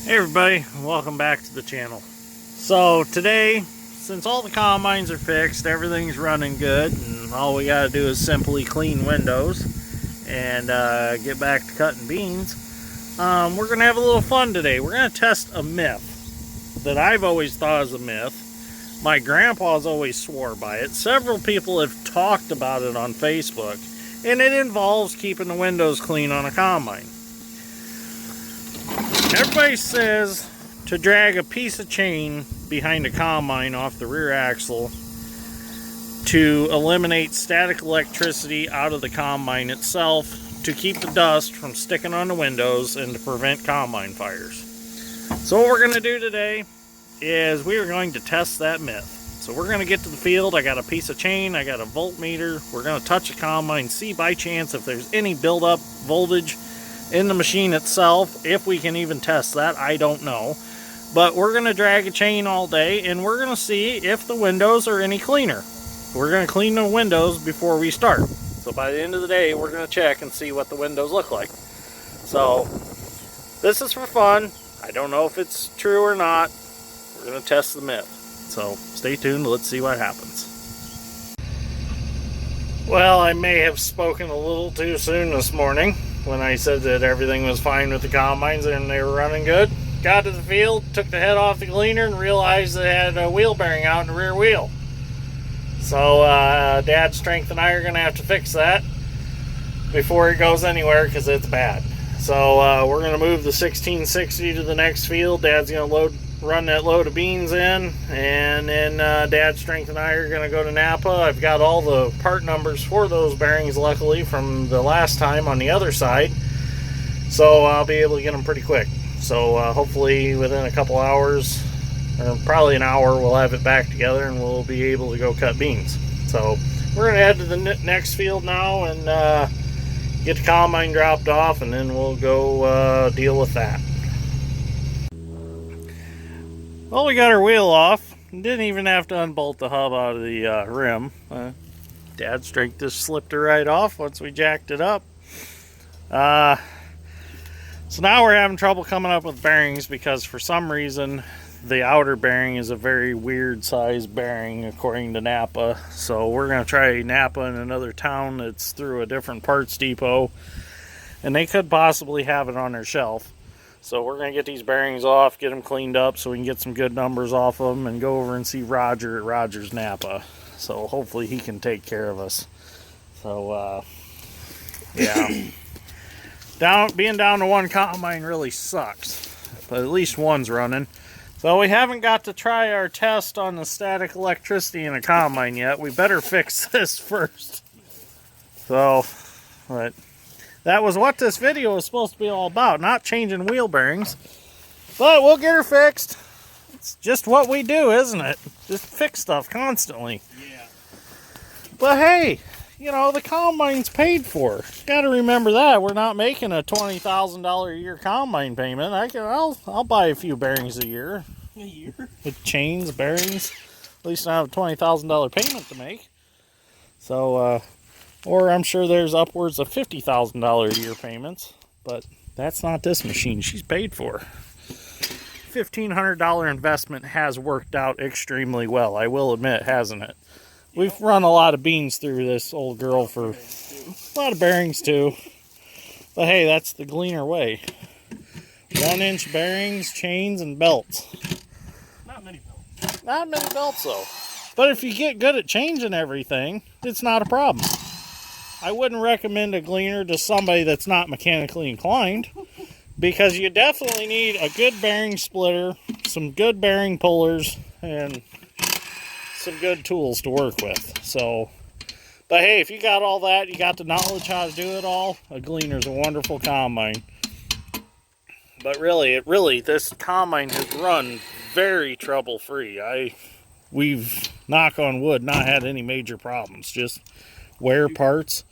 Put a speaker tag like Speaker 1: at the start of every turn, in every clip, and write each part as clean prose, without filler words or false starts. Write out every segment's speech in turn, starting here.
Speaker 1: Hey everybody, welcome back to the channel. So today, since all the combines are fixed, everything's running good, and all we gotta do is simply clean windows and get back to cutting beans, we're gonna have a little fun today. We're gonna test a myth that I've always thought is a myth. My grandpa's always swore by it. Several people have talked about it on Facebook, and it involves keeping the windows clean on a combine. Everybody says to drag a piece of chain behind a combine off the rear axle to eliminate static electricity out of the combine itself, to keep the dust from sticking on the windows and to prevent combine fires. So what we're going to do today is we are going to test that myth. So we're going to get to the field. I got a piece of chain, I got a voltmeter. We're going to touch the combine, see by chance if there's any buildup voltage in the machine itself. If we can even test that, I don't know. But we're going to drag a chain all day and we're going to see if the windows are any cleaner. We're going to clean the windows before we start. So by the end of the day, we're going to check and see what the windows look like. So this is for fun. I don't know if it's true or not. We're going to test the myth. So stay tuned. Let's see what happens. Well, I may have spoken a little too soon this morning when I said that everything was fine with the combines and they were running good. Got to the field, took the head off the Gleaner, and realized they had a wheel bearing out in the rear wheel. So Dad's Strength and I are going to have to fix that before it goes anywhere because it's bad. So we're going to move the 1660 to the next field. Dad's going to run that load of beans in, and then Dad's Strength and I are going to go to Napa. I've got all the part numbers for those bearings, luckily, from the last time on the other side, so I'll be able to get them pretty quick. So hopefully within a couple hours, or probably an hour, we'll have it back together and we'll be able to go cut beans. So we're going to head to the next field now and get the combine dropped off, and then we'll go deal with that. Well, we got our wheel off. Didn't even have to unbolt the hub out of the rim. Dad's Strength just slipped it right off once we jacked it up. So now we're having trouble coming up with bearings because for some reason the outer bearing is a very weird size bearing according to Napa. So we're going to try Napa in another town that's through a different parts depot, and they could possibly have it on their shelf. So we're going to get these bearings off, get them cleaned up so we can get some good numbers off of them, and go over and see Roger at Roger's Napa. So hopefully he can take care of us. So, yeah. Being down to one combine really sucks, but at least one's running. So we haven't got to try our test on the static electricity in a combine yet. We better fix this first. So, but that was what this video was supposed to be all about, not changing wheel bearings. But we'll get her fixed. It's just what we do, isn't it? Just fix stuff constantly. Yeah. But hey, you know, the combine's paid for. Got to remember that. We're not making a $20,000 a year combine payment. I'll buy a few bearings a year. A year? With chains, bearings. At least I have a $20,000 payment to make. So, or I'm sure there's upwards of $50,000 a year payments. But that's not this machine. She's paid for. $1,500 investment has worked out extremely well. I will admit, hasn't it? We've run a lot of beans through this old girl for a lot of bearings too. But hey, that's the Gleaner way. 1-inch bearings, chains, and belts.
Speaker 2: Not many belts.
Speaker 1: Not many belts though. But if you get good at changing everything, it's not a problem. I wouldn't recommend a Gleaner to somebody that's not mechanically inclined, because you definitely need a good bearing splitter, some good bearing pullers, and some good tools to work with. So, but hey, if you got all that, you got the knowledge how to do it all, a Gleaner's a wonderful combine. But really, this combine has run very trouble-free. We've, knock on wood, not had any major problems. Just wear parts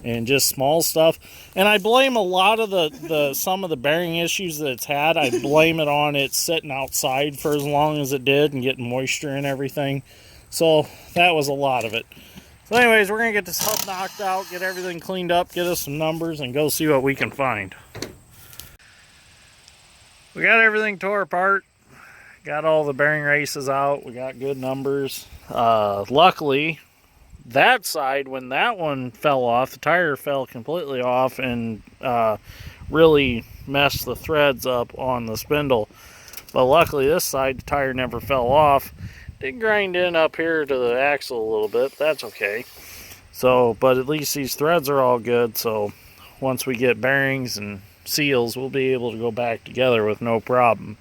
Speaker 1: and just small stuff. And I blame a lot of some of the bearing issues that it's had. I blame it on it sitting outside for as long as it did and getting moisture and everything. So that was a lot of it. So anyways, we're going to get this hub knocked out, get everything cleaned up, get us some numbers, and go see what we can find. We got everything tore apart. Got all the bearing races out. We got good numbers. Luckily, that side, when that one fell off, the tire fell completely off and really messed the threads up on the spindle. But luckily this side, the tire never fell off. Did grind in up here to the axle a little bit. That's okay. So, but at least these threads are all good. So once we get bearings and seals, we'll be able to go back together with no problem.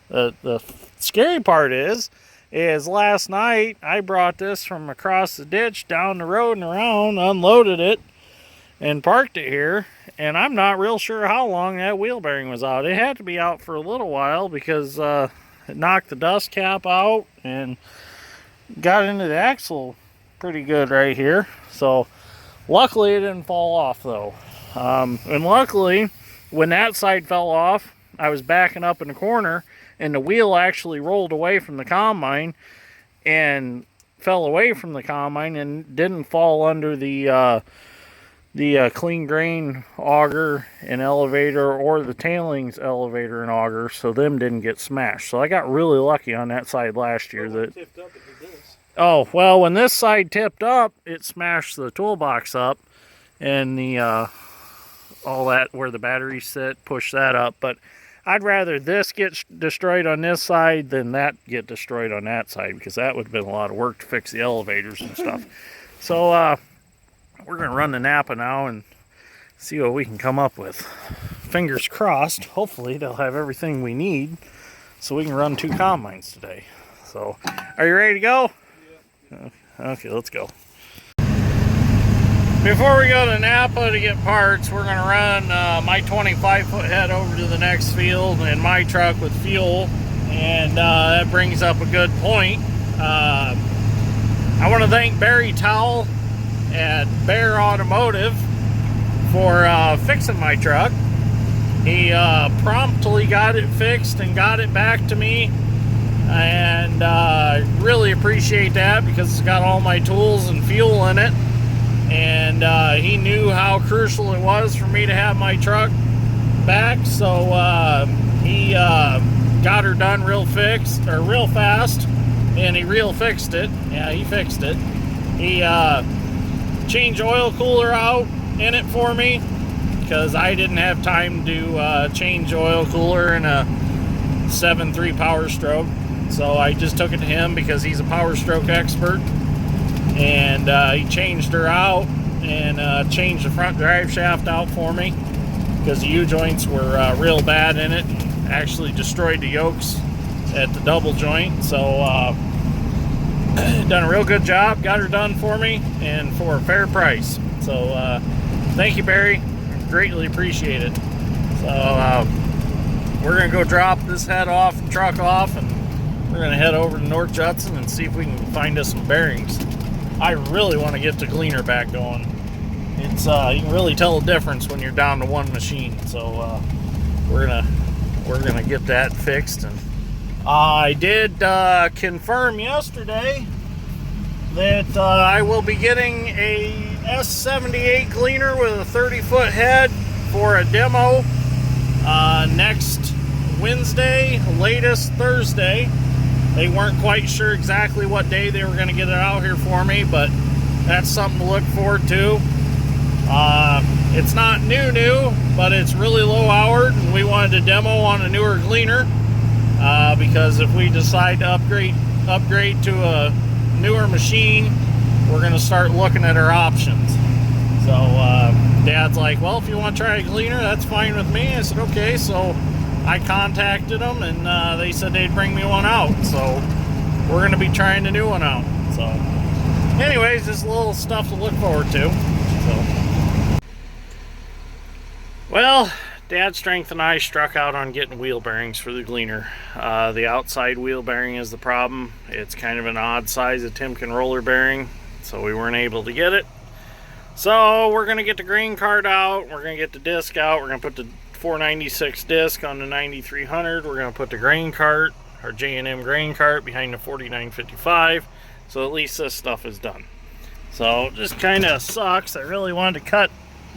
Speaker 1: The scary part is last night I brought this from across the ditch down the road and around, unloaded it, and parked it here. And I'm not real sure how long that wheel bearing was out. It had to be out for a little while because it knocked the dust cap out and got into the axle pretty good right here. So luckily it didn't fall off though. And luckily when that side fell off, I was backing up in the corner and the wheel actually rolled away from the combine and fell away from the combine and didn't fall under the clean grain auger and elevator or the tailings elevator and auger, so them didn't get smashed. So I got really lucky on that side last year. Oh, well, when this side tipped up, it smashed the toolbox up and the all that where the batteries sit, pushed that up. But I'd rather this get destroyed on this side than that get destroyed on that side, because that would have been a lot of work to fix the elevators and stuff. So we're going to run the Napa now and see what we can come up with. Fingers crossed, hopefully they'll have everything we need so we can run 2 combines today. So, are you ready to go? Yeah. Okay, let's go. Before we go to Napa to get parts, we're going to run my 25-foot head over to the next field in my truck with fuel, and that brings up a good point. I want to thank Barry Towell at Bear Automotive for fixing my truck. He promptly got it fixed and got it back to me, and I really appreciate that because it's got all my tools and fuel in it. And he knew how crucial it was for me to have my truck back, so he got her done real fast, and he real fixed it. Yeah, he fixed it. He changed oil cooler out in it for me because I didn't have time to change oil cooler in a 7.3 Power Stroke, so I just took it to him because he's a Power Stroke expert. And he changed her out and changed the front drive shaft out for me because the U-joints were real bad in it and actually destroyed the yokes at the double joint. So done a real good job, got her done for me and for a fair price. So thank you, Barry, greatly appreciate it. So we're gonna go drop this head off and truck off, and we're gonna head over to North Judson and see if we can find us some bearings. I really want to get the Gleaner back going. It's you can really tell the difference when you're down to one machine. So we're gonna get that fixed. And I did confirm yesterday that I will be getting a S78 Gleaner with a 30-foot head for a demo next Wednesday, latest Thursday. They weren't quite sure exactly what day they were going to get it out here for me, but that's something to look forward to. It's not new, but it's really low hour, and we wanted to demo on a newer Gleaner because if we decide to upgrade to a newer machine, we're going to start looking at our options. So Dad's like, well, if you want to try a Gleaner, that's fine with me. I said, okay. So I contacted them, and they said they'd bring me one out. So we're going to be trying the new one out. So anyways, just a little stuff to look forward to. So, well, Dad's strength and I struck out on getting wheel bearings for the Gleaner. The outside wheel bearing is the problem. It's kind of an odd size, a Timken roller bearing, so we weren't able to get it. So we're going to get the grain cart out. We're going to get the disc out. We're going to put the 496 disc on the 9300. We're going to put the grain cart, our J&M grain cart, behind the 4955. So at least this stuff is done. So just kind of sucks. I really wanted to cut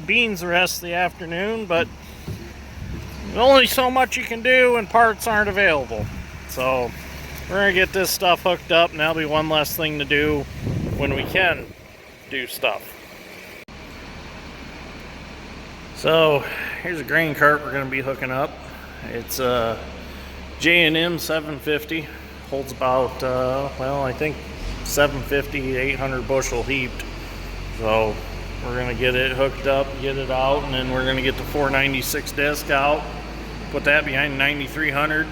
Speaker 1: beans the rest of the afternoon, but There's only so much you can do when parts aren't available. So we're going to get this stuff hooked up, and that'll be one less thing to do when we can do stuff. So here's a grain cart we're going to be hooking up. It's a J&M 750. Holds about, well, I think 750, 800 bushel heaped. So we're going to get it hooked up, get it out, and then we're going to get the 496 disc out, put that behind 9300.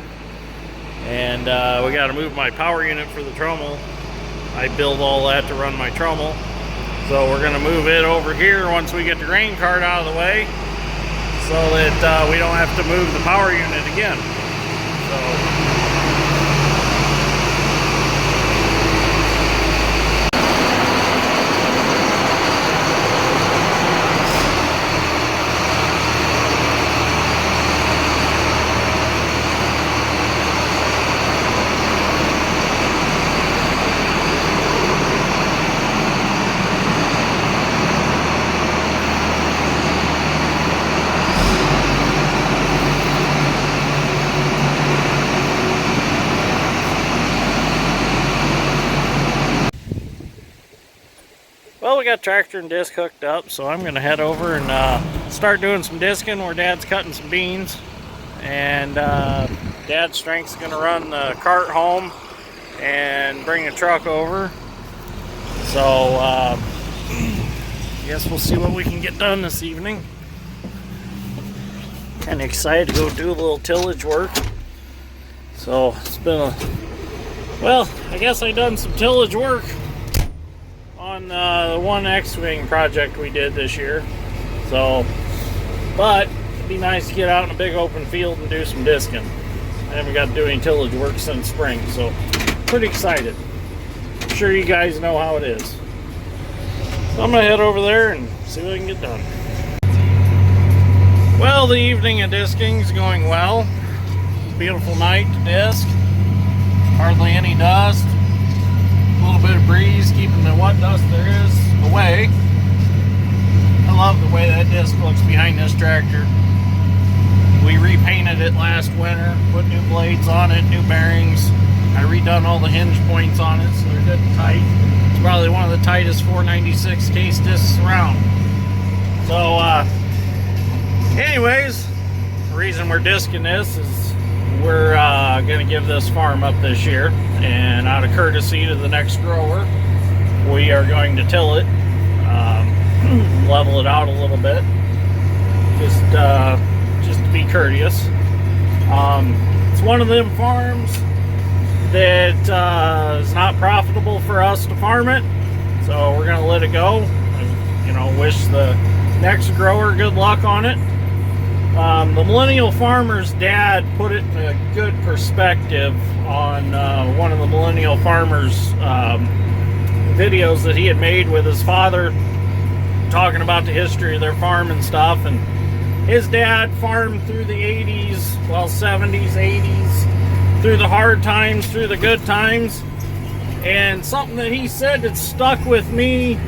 Speaker 1: And we got to move my power unit for the trommel. I build all that to run my trommel. So we're going to move it over here once we get the grain cart out of the way, so that we don't have to move the power unit again. So well, we got tractor and disc hooked up, so I'm going to head over and start doing some disking where Dad's cutting some beans. And Dad's strength's going to run the cart home and bring a truck over. So I guess we'll see what we can get done this evening. Kind of excited to go do a little tillage work. So it's been well, I guess I done some tillage work on the one X-Wing project we did this year. So, but it'd be nice to get out in a big open field and do some disking. I haven't got to do any tillage work since spring, so pretty excited. I'm sure you guys know how it is. So I'm gonna head over there and see what I can get done. Well, the evening of disking is going well. Beautiful night to disc. Hardly any dust. A little bit of breeze keeping the what dust there is away. I love the way that disc looks behind this tractor. We repainted it last winter, put new blades on it, new bearings. I redone all the hinge points on it so they're good and tight. It's probably one of the tightest 496 case discs around. So anyways, the reason we're disking this is we're going to give this farm up this year, and out of courtesy to the next grower, we are going to till it, level it out a little bit, just to be courteous. It's one of them farms that is not profitable for us to farm it, so we're going to let it go. You know, wish the next grower good luck on it. The Millennial Farmers Dad put it in a good perspective on one of the Millennial Farmers videos that he had made with his father, talking about the history of their farm and stuff. And his dad farmed through the 80s, well, 70s, 80s, through the hard times, through the good times. And something that he said that stuck with me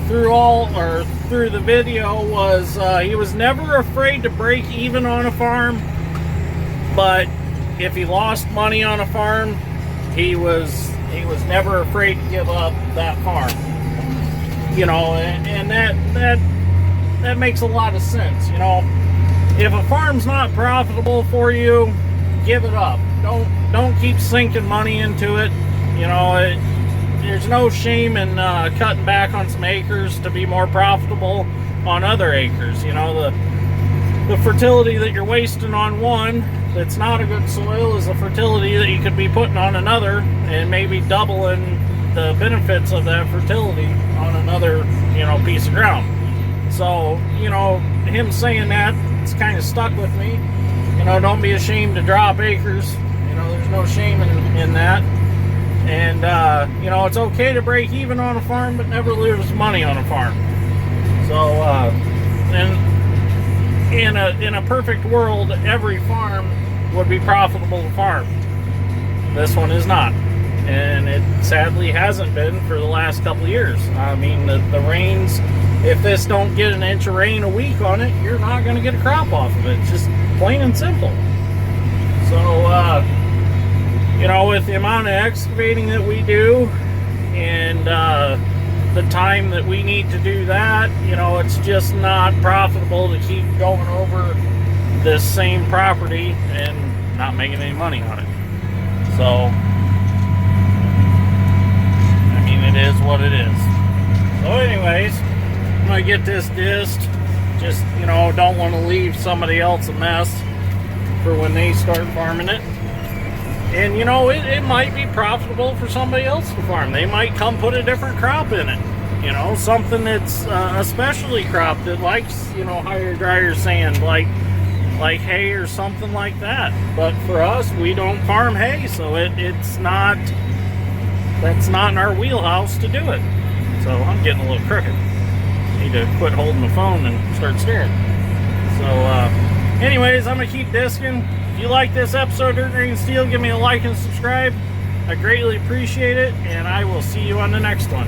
Speaker 1: through the video was he was never afraid to break even on a farm, but if he lost money on a farm, he was never afraid to give up that farm. You know, and that makes a lot of sense. You know, if a farm's not profitable for you, give it up. Don't keep sinking money into it. You know, there's no shame in cutting back on some acres to be more profitable on other acres. You know, the fertility that you're wasting on one that's not a good soil is the fertility that you could be putting on another, and maybe doubling the benefits of that fertility on another, you know, piece of ground. So, you know, him saying that, it's kind of stuck with me. You know, don't be ashamed to drop acres. You know, there's no shame in that. And, you know, it's okay to break even on a farm, but never lose money on a farm. So, and in a perfect world, every farm would be profitable to farm. This one is not. And it sadly hasn't been for the last couple of years. I mean, the rains, if this don't get an inch of rain a week on it, you're not going to get a crop off of it. It's just plain and simple. So, you know, with the amount of excavating that we do and the time that we need to do that, you know, it's just not profitable to keep going over this same property and not making any money on it. So, I mean, it is what it is. So anyways, I'm going to get this disced. Just, you know, don't want to leave somebody else a mess for when they start farming it. And, you know, it might be profitable for somebody else to farm. They might come put a different crop in it. You know, something that's a specialty crop that likes, you know, higher, drier sand, like hay or something like that. But for us, we don't farm hay, so that's not in our wheelhouse to do it. So I'm getting a little crooked. Need to quit holding the phone and start staring. So anyways, I'm gonna keep disking. If you like this episode of Dirt Green Steel, give me a like and subscribe. I greatly appreciate it, and I will see you on the next one.